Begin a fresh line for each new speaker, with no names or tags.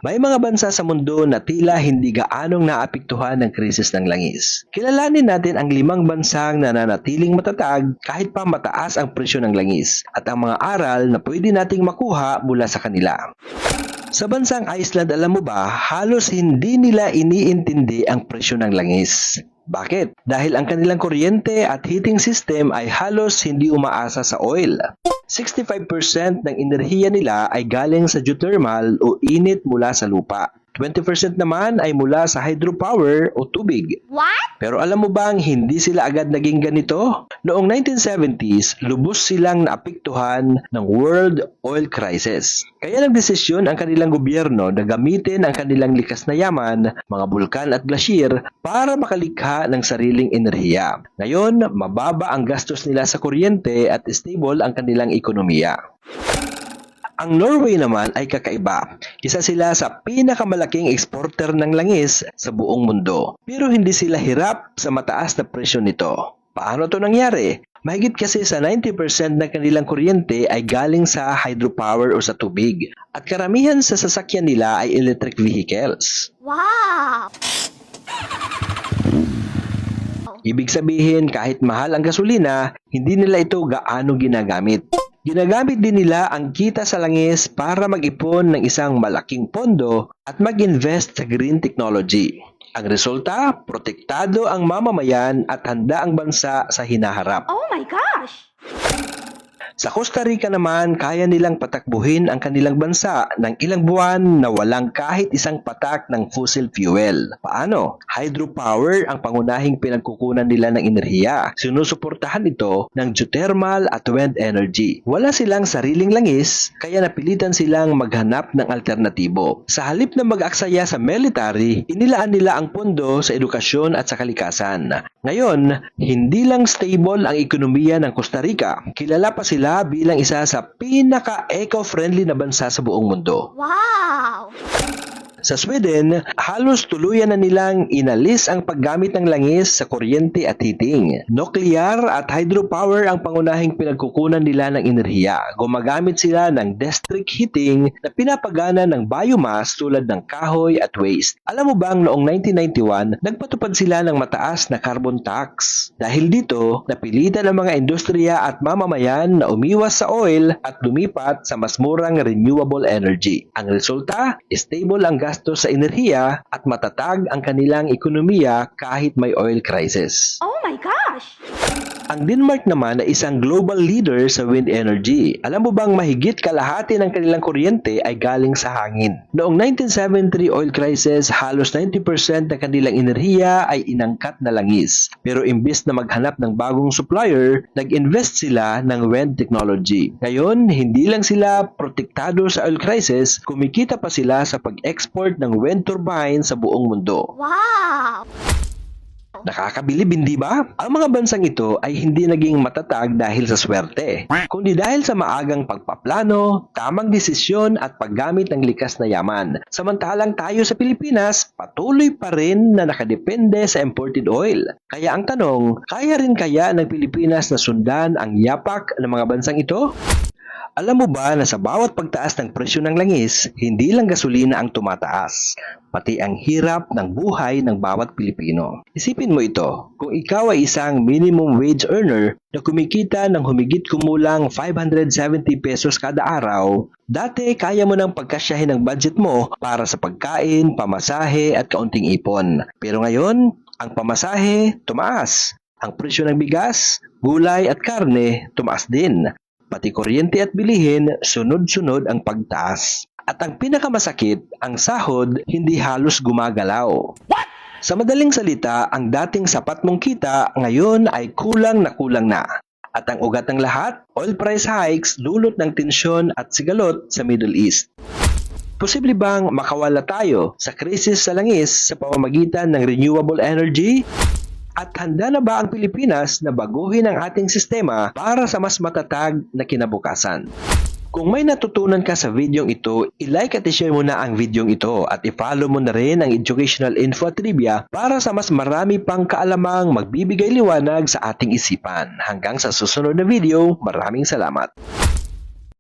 May mga bansa sa mundo na tila hindi gaanong naapektuhan ng krisis ng langis. Kilalanin natin ang 5 bansang nananatiling matatag kahit pa mataas ang presyo ng langis at ang mga aral na pwede nating makuha mula sa kanila. Sa bansang Iceland, alam mo ba, halos hindi nila iniintindi ang presyo ng langis. Bakit? Dahil ang kanilang kuryente at heating system ay halos hindi umaasa sa oil. 65% ng enerhiya nila ay galing sa geothermal o init mula sa lupa. 20% naman ay mula sa hydropower o tubig.
What?
Pero alam mo bang hindi sila agad naging ganito? Noong 1970s, lubos silang naapektuhan ng world oil crisis. Kaya nagdesisyon ang kanilang gobyerno na gamitin ang kanilang likas na yaman, mga bulkan at glacier para makalikha ng sariling enerhiya. Ngayon, mababa ang gastos nila sa kuryente at stable ang kanilang ekonomiya. Ang Norway naman ay kakaiba. Isa sila sa pinakamalaking exporter ng langis sa buong mundo. Pero hindi sila hirap sa mataas na presyo nito. Paano ito nangyari? Mahigit kasi sa 90% ng kanilang kuryente ay galing sa hydropower o sa tubig. At karamihan sa sasakyan nila ay electric vehicles.
Wow!
Ibig sabihin, kahit mahal ang gasolina, hindi nila ito gaano ginagamit. Ginagamit din nila ang kita sa langis para mag-ipon ng isang malaking pondo at mag-invest sa green technology. Ang resulta, protektado ang mamamayan at handa ang bansa sa hinaharap.
Oh my gosh!
Sa Costa Rica naman, kaya nilang patakbuhin ang kanilang bansa ng ilang buwan na walang kahit isang patak ng fossil fuel. Paano? Hydropower ang pangunahing pinagkukunan nila ng enerhiya. Sinusuportahan ito ng geothermal at wind energy. Wala silang sariling langis, kaya napilitan silang maghanap ng alternatibo. Sa halip na mag-aksaya sa military, inilaan nila ang pondo sa edukasyon at sa kalikasan. Ngayon, hindi lang stable ang ekonomiya ng Costa Rica, kilala pa sila bilang isa sa pinaka-eco-friendly na bansa sa buong mundo.
Wow!
Sa Sweden, halos tuluyan na nilang inalis ang paggamit ng langis sa kuryente at heating. Nuclear at hydropower ang pangunahing pinagkukunan nila ng enerhiya. Gumagamit sila ng district heating na pinapagana ng biomass tulad ng kahoy at waste. Alam mo bang noong 1991, nagpatupad sila ng mataas na carbon tax? Dahil dito, napilitan ang mga industriya at mamamayan na umiwas sa oil at lumipat sa mas murang renewable energy. Ang resulta, stable ang gastos sa enerhiya at matatag ang kanilang ekonomiya kahit may oil crisis.
Oh my gosh!
Ang Denmark naman ay isang global leader sa wind energy. Alam mo bang mahigit kalahati ng kanilang kuryente ay galing sa hangin? Noong 1973 oil crisis, halos 90% ng kanilang enerhiya ay inangkat na langis. Pero imbes na maghanap ng bagong supplier, nag-invest sila ng wind technology. Ngayon, hindi lang sila protektado sa oil crisis, kumikita pa sila sa pag-export ng wind turbine sa buong mundo.
Wow!
Nakakabilib, hindi ba? Ang mga bansang ito ay hindi naging matatag dahil sa swerte, kundi dahil sa maagang pagpaplano, tamang desisyon at paggamit ng likas na yaman. Samantalang tayo sa Pilipinas, patuloy pa rin na nakadepende sa imported oil. Kaya ang tanong, kaya rin kaya ng Pilipinas na sundan ang yapak ng mga bansang ito? Alam mo ba na sa bawat pagtaas ng presyo ng langis, hindi lang gasolina ang tumataas, pati ang hirap ng buhay ng bawat Pilipino. Isipin mo ito, kung ikaw ay isang minimum wage earner na kumikita ng humigit kumulang 570 pesos kada araw, dati kaya mo nang pagkasyahin ang budget mo para sa pagkain, pamasahe at kaunting ipon. Pero ngayon, ang pamasahe tumaas. Ang presyo ng bigas, gulay at karne tumaas din. Pati kuryente at bilihin, sunod-sunod ang pagtaas. At ang pinakamasakit, ang sahod hindi halos gumagalaw. What? Sa madaling salita, ang dating sapat mong kita ngayon ay kulang na kulang na. At ang ugat ng lahat, oil price hikes dulot ng tensyon at sigalot sa Middle East. Posible bang makawala tayo sa krisis sa langis sa pamamagitan ng renewable energy? At handa na ba ang Pilipinas na baguhin ang ating sistema para sa mas matatag na kinabukasan? Kung may natutunan ka sa videong ito, i-like at i-share mo na ang videong ito at i-follow mo na rin ang Educational Info at Trivia para sa mas marami pang kaalamang magbibigay liwanag sa ating isipan. Hanggang sa susunod na video, maraming salamat!